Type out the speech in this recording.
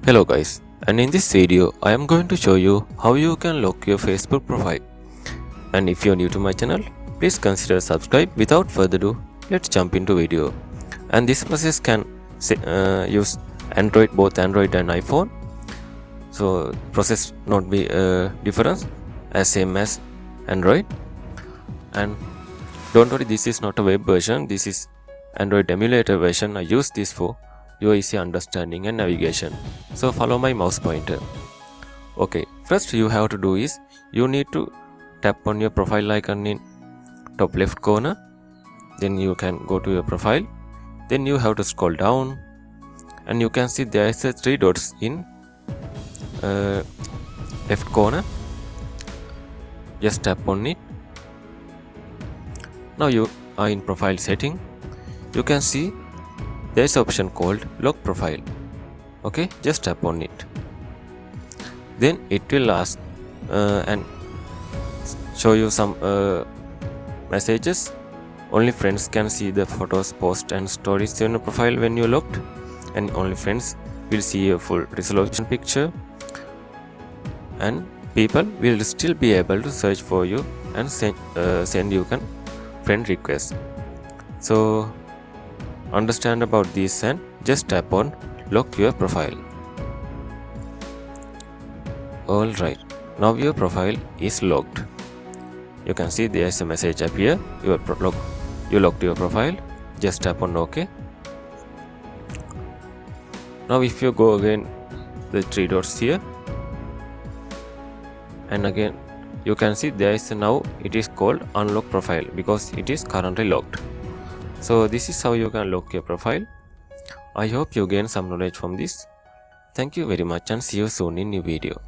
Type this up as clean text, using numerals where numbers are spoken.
Hello guys, and in this video I am going to show you how you can lock your Facebook profile. And if you are new to my channel, please consider subscribe. Without further ado, let's jump into video. And this process can use Android, both Android and iPhone. So process not be different as same as Android. And don't worry, this is not a web version, this is Android emulator version. I use this for your easy understanding and navigation. So follow my mouse pointer. Okay, first you have to do is you need to tap on your profile icon in top left corner. Then you can go to your profile. Then you have to scroll down and you can see there is a three dots in left corner. Just tap on it. Now you are in profile setting. You can see there is an option called lock profile. Okay, just tap on it. Then it will ask and show you some messages. Only friends can see the photos, posts and stories in your profile when you locked, and only friends will see a full resolution picture, and people will still be able to search for you and send you can friend request. So understand about this and just tap on lock your profile. Alright, now your profile is locked. You can see there is a message appear. You locked your profile. Just tap on OK. Now if you go again the three dots here, and again you can see there is now it is called unlock profile because it is currently locked. So this is how you can lock your profile. I hope you gain some knowledge from this. Thank you very much and see you soon in new video.